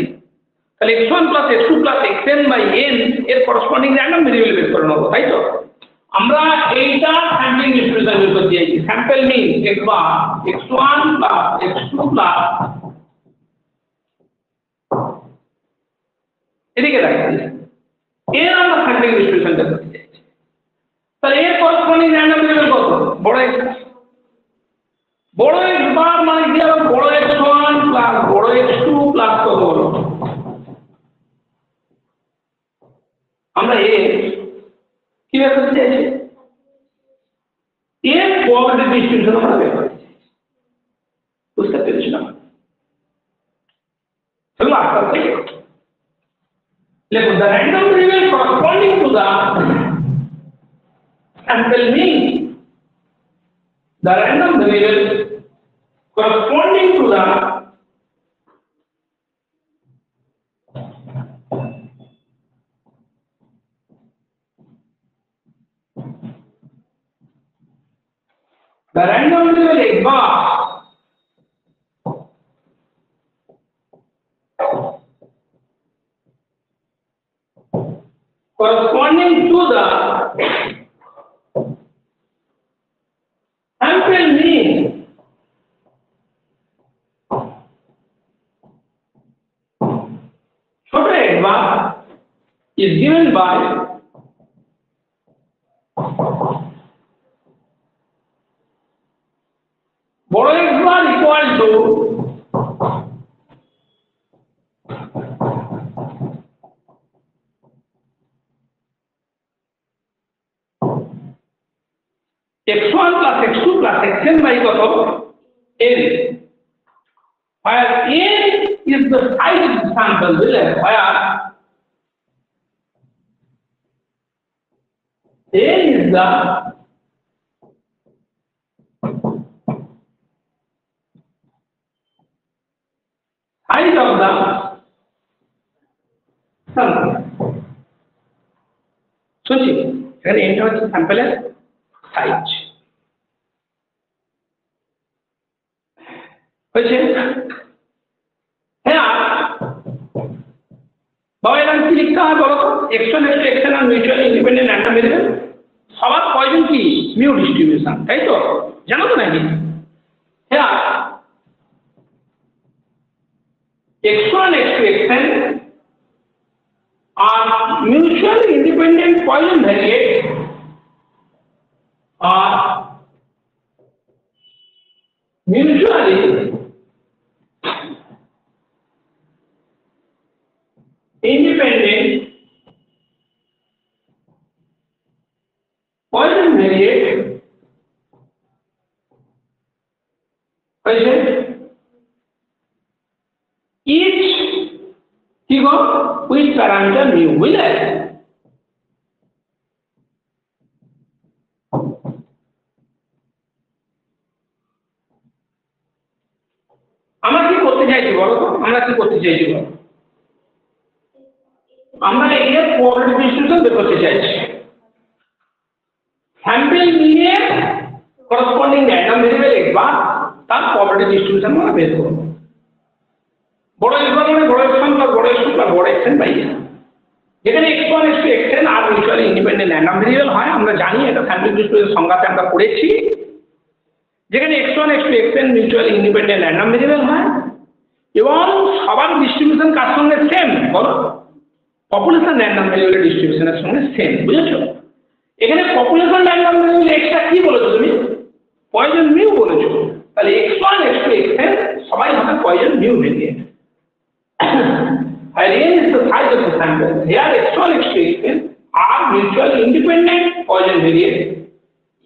তাহলে x1 plus x2 plus xn by n এর করসপন্ডিং র্যান্ডম ভেরিয়েবল বের করে নেবো, তাই তো? আমরা এইটা স্যাম্পলিং ডিস্ট্রিবিউশন বের করতে চাইছি। স্যাম্পল মিন x বার x1 প্লাস x2 প্লাস এদিকে রাখছি, এর আমরা স্যাম্পলিং ডিস্ট্রিবিউশন বের করতে চাইছি। তাহলে এর করসপন্ডিং র্যান্ডম ভেরিয়েবল কত? বড় x। বড় x বার মানে কি হবে? বড় x1 প্লাস বড় x2 প্লাস কত বলো? আমরা এ কি বের করতে চাইছি? এর প্রবাবিলিটি ডিস্ট্রিবিউশন আমরা বের করতে চাইছি। বুঝতে পেরেছিলাম? চলো আস্তে আস্তে লিখুন the random variable corresponding to the sample mean, the random variable corresponding to the random variable x bar is given by বড় x bar equal to x1 plus x2 plus xn by কত n, where n is the size of the sample, where n is the size of the sample. শুনছি এখানে n টা হচ্ছে স্যাম্পলের size হয়েছে। হ্যাঁ বাবা এখানে কি লিখতে হয় বলো তো, x1 x2 xn আর মিউচুয়ালি ইন্ডিপেন্ডেন্ট র্যান্ডম ভেরিয়েবল সবার প্রয়োজন কি মিউ ডিস্ট্রিবিউশন, তাই তো জানো তো নাকি? হ্যাঁ x1 x2 xn are mutually independent Poisson variates are mutually independent Poisson variate each with parameter mu, বুঝলে? আমরা কি করতে চাইছি বলো তো, আমরা কি করতে চাইছি বলো? আমরা এর প্রবাবিলিটি ডিস্ট্রিবিউশন বের করতে চাইছি, স্যাম্পল নিয়ে করসপন্ডিং র্যান্ডম ভেরিয়েবল x বার তার প্রবাবিলিটি ডিস্ট্রিবিউশন আমরা বের করব। বড় x বার মানে বড় x1 প্লাস বড় x2 প্লাস বড় xn বাই n, যেখানে x1 x2 xn আর মিউচুয়ালি ইন্ডিপেন্ডেন্ট র্যান্ডম ভেরিয়েবল হয়, আমরা জানি এটা স্যাম্পল ডিস্ট্রিবিউশনের সংজ্ঞাতে আমরা পড়েছি, যেখানে x1 x2 xn mutually independent random variable হয় এবং সবার ডিস্ট্রিবিউশন কার সঙ্গে সেম বলো, পপুলেশন র্যান্ডম ভেরিয়েবলের ডিস্ট্রিবিউশনের সঙ্গে সেম, বুঝেছো? এখানে পপুলেশন র্যান্ডম ভেরিয়েবল এক্সটা কি বলেছো তুমি? পয়জন মিউ বলেছো, তাহলে x1 x2 xn সবাই হবে poison mu variant. And n is the size of the sample. Here x1 x2 xn are mutually independent Poisson variates,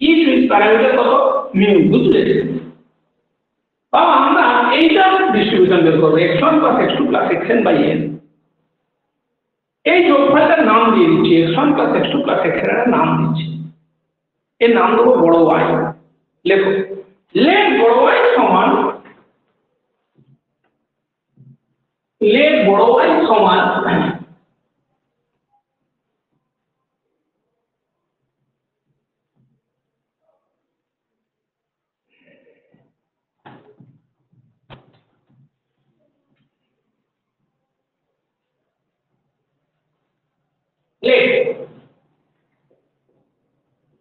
each with parameter কত mu, বুঝলে? বাবা আমরা এইটা ডিস্ট্রিবিউশন বের করব x1 plus x2 plus xn by n, এই যোগফলটার নাম দিয়ে দিচ্ছি x1 plus x2 plus xn এর নাম দিচ্ছি, এর নাম দেবো বড় y। লেখো লেট বড় y সমান লেট বড় y সমান লেট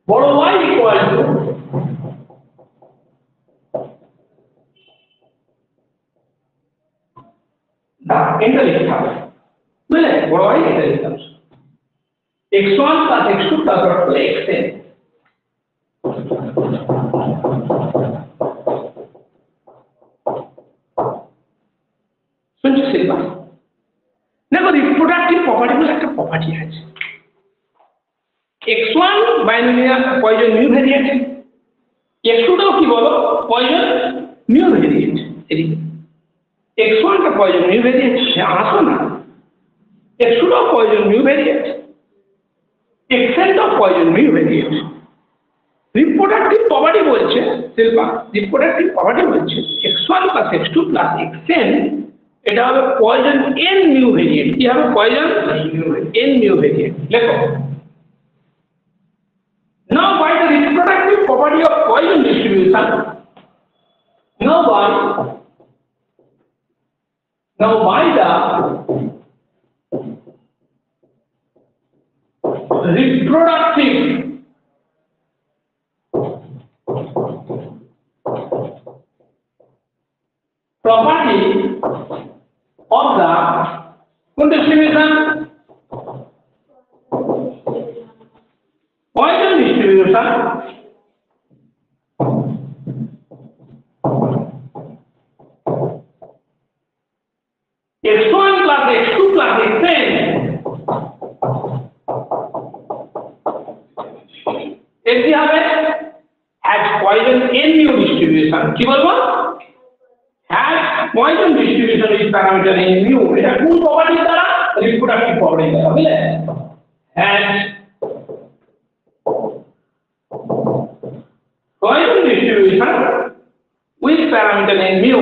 বড় y ইকুয়াল টু এটা লিখতে হবে, বুঝলে? বড় y এটা লিখতে হবে x1 plus x2 plus xn, শুনছো শিল্পা? দেখো রিপ্রোডাক্টিভ প্রপার্টি বলে একটা প্রপার্টি আছে, x1 binomial poison mu variant, x2 টাও কি বলো পয়জন মিউ ভেরিয়েন্ট, এদিকে x1 টা পয়জন মিউ ভেরিয়েন্ট, আসো না x2 টাও পয়জন মিউ ভেরিয়েন্ট, xn টাও poison mu variant. Reproductive property বলছে শিল্পা, রিপ্রোডাক্টিভ প্রপার্টি বলছে x1 plus x2 plus xn এটা হবে পয়জন n মিউ ভেরিয়েন্ট, কি হবে পয়জন n মিউ ভেরিয়েন্ট। লেখো now by the reproductive property of Poisson distribution, now by the reproductive property of the distribution x1 plus x2 plus xn এর কি হবে has Poisson n mu distribution কি বলবো has Poisson distribution is parameter n mu এটা কোন property দ্বারা reproductive property দ্বারা বুঝলে has Poisson distribution with parameter n mu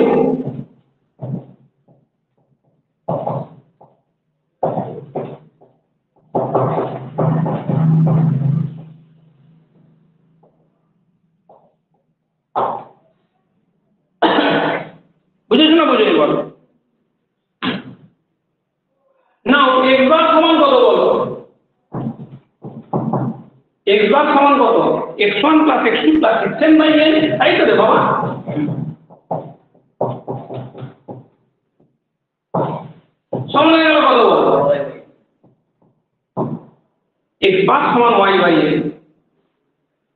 বুঝেছ না বুঝে বল নাও x বার সমান কত বলো x বার সমান কত x1 plus x2 plus xn by n তাই তো রে বাবা সমান হয়ে গেল কত বলো x বার সমান y by n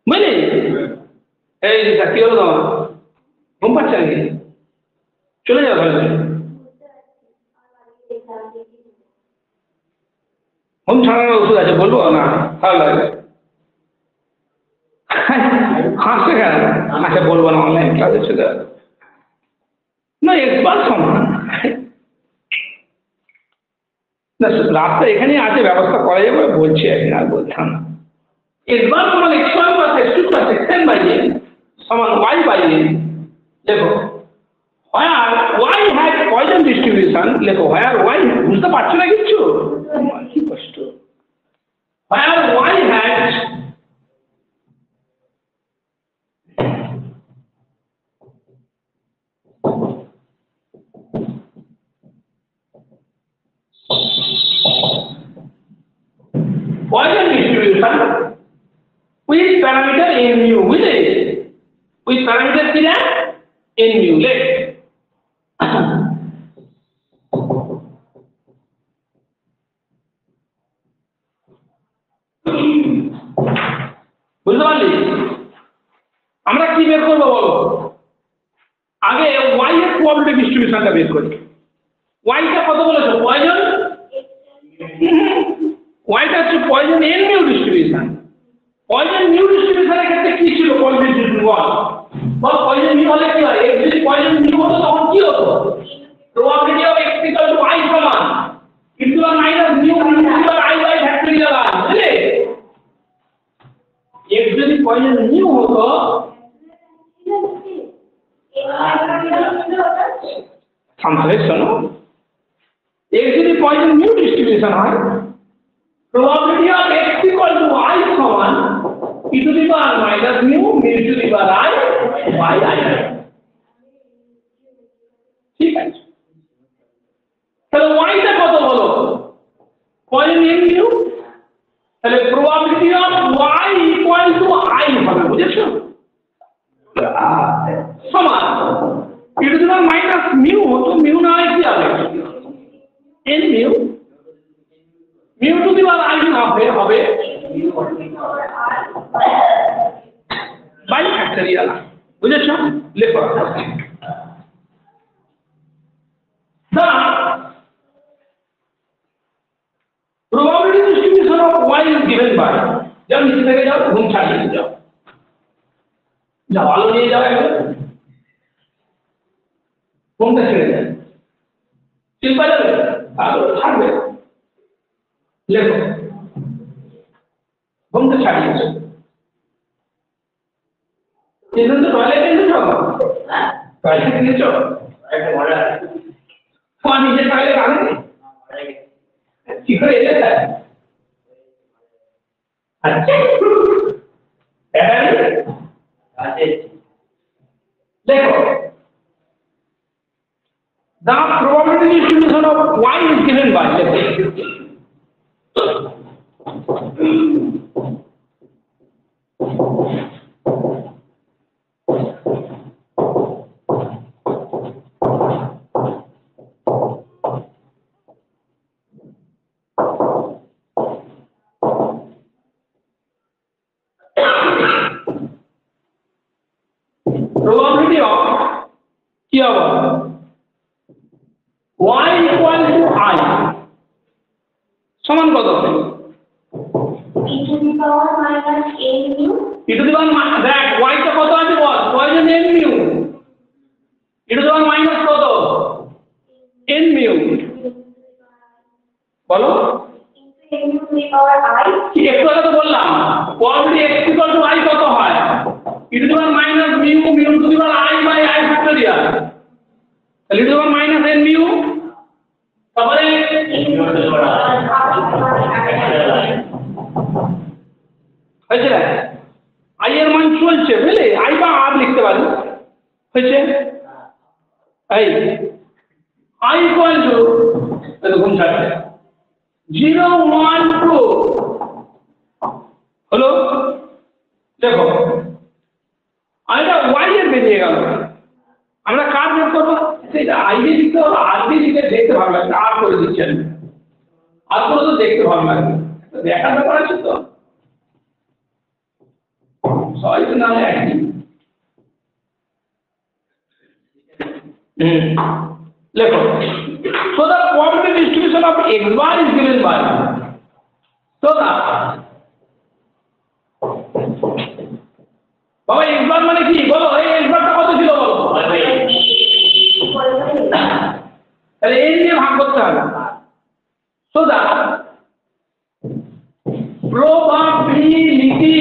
বুঝলি এই যে কি হলো তোমার ঘুম পাচ্ছে নাকি চলে যাও ঘরে ঘুম ছাড়ানোর ওষুধ আছে বলবো না ভালো লাগবে হাসছে কেন আচ্ছা বলবো না অনলাইন ক্লাসে চলে যাবে না একবার সমান না রাস্তা এখানেই আছে ব্যবস্থা করা যাবে বলছি একদিন আর বলতাম না একবার সমান x1 plus x2 plus xn by n সমান y by n দেখো where y has Poisson distribution লেখো where y বুঝতে পারছো না কিছু কি কষ্ট where y has Poisson distribution with parameter n mu বুঝলে with parameter কি না n mu let বুঝতে পারলি আমরা কি বের করবো বলো আগে y এর প্রবাবিলিটি ডিস্ট্রিবিউশনটা বের করি y টা কত বলেছো Poisson y টা হচ্ছে Poisson n mu distribution Poisson mu ডিস্ট্রিবিউশনের ক্ষেত্রে কি ছিল Poisson ডিস্ট্রিবিউশন বল Poisson mu হলে কি হয় x যদি Poisson mu হতো তখন কি হতো probability of x equal to y সমান into the minus mu into the I by factorial i বুঝলে x যদি Poisson mu হতো সামনে শোনো x যদি Poisson mu ডিস্ট্রিবিউশন হয় probability of x equal to I সমান e to the power minus mu to the power I by I ঠিক আছে তাহলে y টা কত বলো Poisson n mu তাহলে probability of y equal to I হবে বুঝেছো সমান e to the power minus mu তো mu না হয় কি হবে n mu mu to the power I হবে by factorial বুঝেছো লেখো the probability distribution of y is given by যাও নিচে থেকে যাও ঘুম ছাড়িয়ে যাও যাও আলো নিয়ে যাও একবার ঘুমটা ছেড়ে যায় চিন্তা যাবে আলো থাকবে লেখো ঘুমটা ছাড়িয়েছো কিন্তু তো টয়লেট এনেছো টয়লেট এনেছো একটা মজা আছে নিজের টয়লেট আনেনি কি করে এলে আচ্ছা দেখো the probability distribution of y is given by probability of কি হবে y equal to I সমান কত হবে e to the power minus a mu e to the power দেখ y টা কত আছে বল প্রয়োজন n mu e to the power minus কত n mu বলো into a mu to the power I কি একটু আগে তো বললাম probability x equal to I কত হয় e to the power minus mu mu to the power I by I factorial তাহলে e to the power minus n mu তারপরে হয়েছে I এর মান চলছে বুঝলে I বা r লিখতে পারি হয়েছে এই I equal to এরকম থাকবে 0 1 2 হলো দেখো এটা y এর বেরিয়ে গেল আমরা কার বের করবো সেটা I দিয়ে লিখতে হবে r দিয়ে লিখে দেখতে ভালো লাগবে r করে দিচ্ছেন আর করে তো দেখতে ভালো লাগবে দেখার ব্যাপার আছে তো সবাই তো নামে একই লেখো so the probability distribution of x bar is given by so the বাবা x bar মানে কি বলো এই x barটা কত ছিল বলো তাহলে n দিয়ে ভাগ করতে হবে so the probability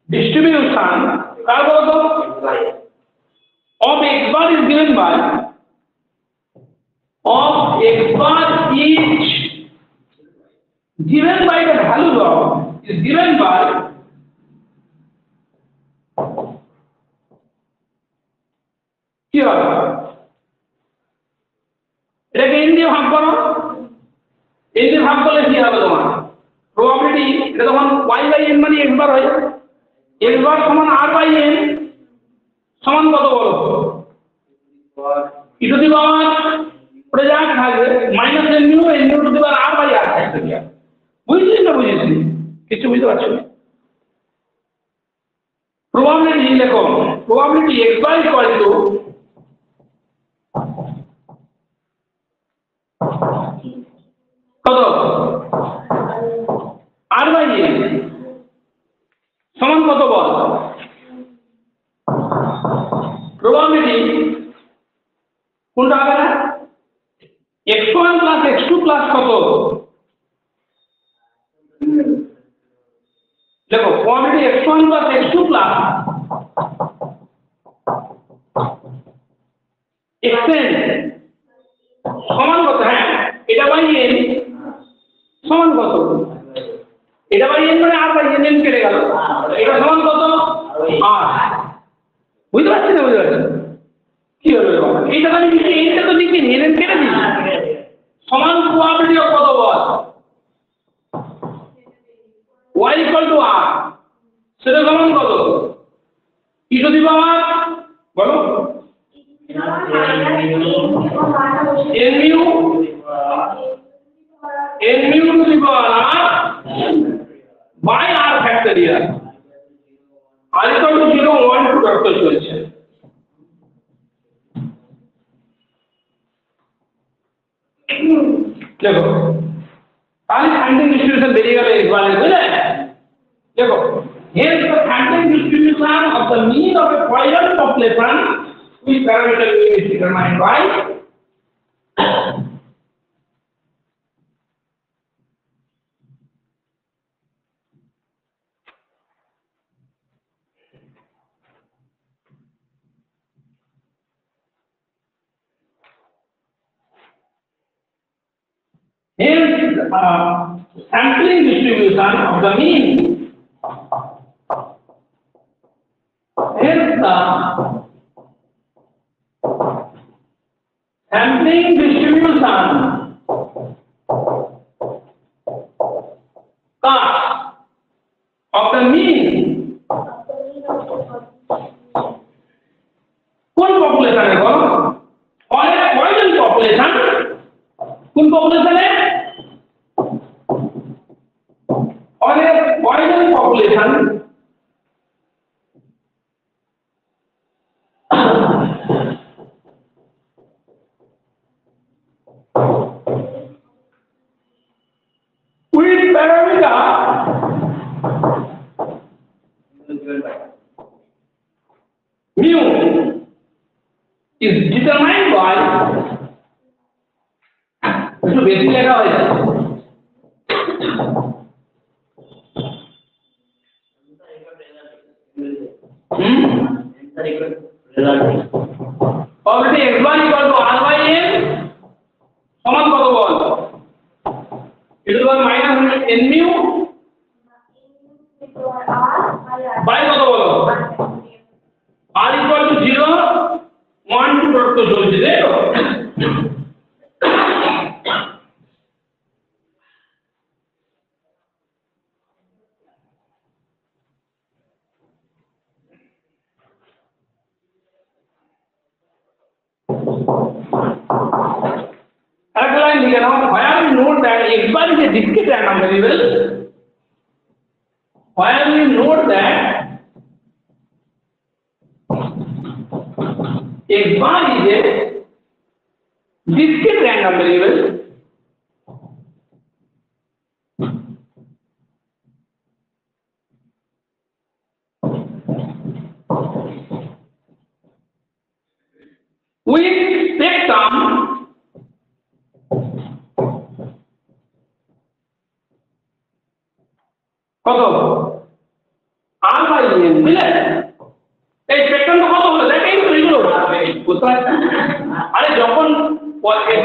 distribution কার বলতো of x bar is given by of x bar is given by the value of is given by কি হবে এটাকে n দিয়ে ভাগ করো n দিয়ে ভাগ করলে কি হবে তোমার probability এটা তখন y by n মানে x bar হয়ে যাবে x bar সমান r by n সমান কত বলো e to the power ওটা যা থাকবে minus n mu to the power r by r থাকবে বুঝছিস না বুঝিস কিছু বুঝতে পারছো না probability লেখো probability x bar equal to কত r by n সমান কত বল probability কোনটা হবে না x1 plus x2 plus কত দেখো probability x1 plus x2 plus xn সমান কত হ্যাঁ এটা বাই n সমান কত এটা বাই n মানে r বাই n n কেটে গেল এটা সমান কত r বুঝতে পারছিস না বুঝতে পারছিস কি হলো বাবা এইটা আমি লিখি এইটা তো লিখি n n কেটে দিই সমান probability of কত বল y equal to r সেটা সমান কত e to the power বলো n mu to the power r by r factorial r equal to 0 1 2 vector চলছে দেখো তাহলে sampling distribution বেরিয়ে গেল x bar বুঝলে দেখো hence the sampling distribution of the mean of a Poisson population with parameter mean is determined by hence sampling distribution of the mean hence the sampling distribution of the mean কোন পপুলেশনে বল Poisson population কোন পপুলেশনে Poisson population বেশি লেখা হয়ে যাচ্ছে। Already x1 equal to r by n সমান কত বল? e to the power minus n mu by কত বলো? r equal to 0 1 2 ডট তো চলছে তাই তো? Line लिखे ना where we note that x1 is a discrete random variable, where we note that x1 is a discrete random variable with spectrum কত r by n বুঝলে এই স্পেকট্রামটা কত হলো দেখেন তো এগুলো বুঝতে পারছেন আরে যখন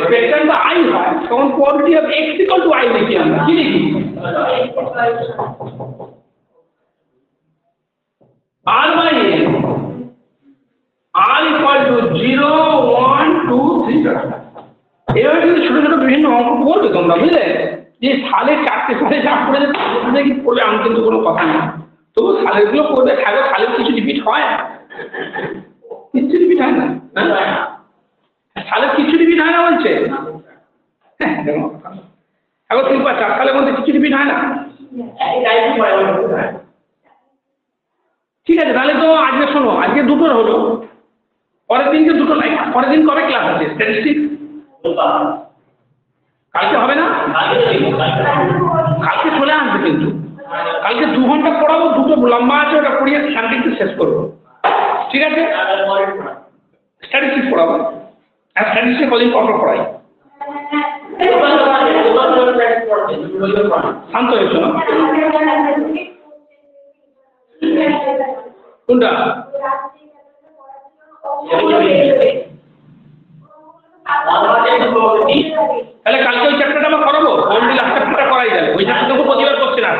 স্পেকট্রামটা i হয় তখন quantity of x equal to i লিখি আমরা কি লিখি r by n r equal to 0 1 2 3 এভাবে কিন্তু ছোট ছোট বিভিন্ন অঙ্ক করবে তোমরা বুঝলে যে সালের চারটে সালে যা করে কি পড়বে আমি কিন্তু কোনো কথা না তবু সালেরগুলো করবে থাকবে সালের কিছু রিপিট হয় কিছু রিপিট হয় না সালের কিছু রিপিট হয় না বলছে এখন 3 4 সালের মধ্যে কিছু রিপিট হয় না ঠিক আছে তাহলে তো আজকে শোনো আজকে দুটোর হলো পরের দিনকে দুটো লাইক পরের দিন কবে ক্লাস আছে স্ট্যাটিস্টিক্স কালকে হবে না কালকে চলে আসবে কিন্তু কালকে 2 ঘন্টা পড়াবো দুটো লম্বা আছে ওটা পড়িয়ে শান্তিতে শেষ করবো ঠিক আছে স্ট্যাটিস্টিক্স পড়াবো আর স্ট্যাটিস্টিক্স কদিন পর পড়াই শান্ত হয়েছো না কোনটা তাহলে কালকে ওই চ্যাপ্টারটা আমরা করাবো ওই লাস্ট চ্যাপ্টারটা করাই যাবে ওই চ্যাপ্টার তো প্রতিবার করছে না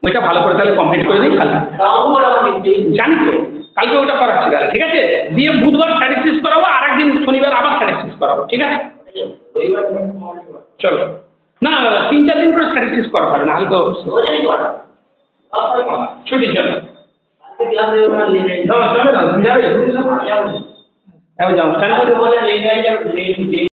ওইটা ভালো করে তাহলে কমপ্লিট করে দিই কালকে জানি তো কালকে ওটা করাচ্ছি তাহলে ঠিক আছে দিয়ে বুধবার স্ট্যাটিস্টিক্স করাবো আর একদিন শনিবার আবার স্ট্যাটিস্টিক্স করাবো ঠিক আছে চলো না 3 4 দিন করে স্ট্যাটিস্টিক্স করা হবে নাহলে তো ছুটি চলো যাও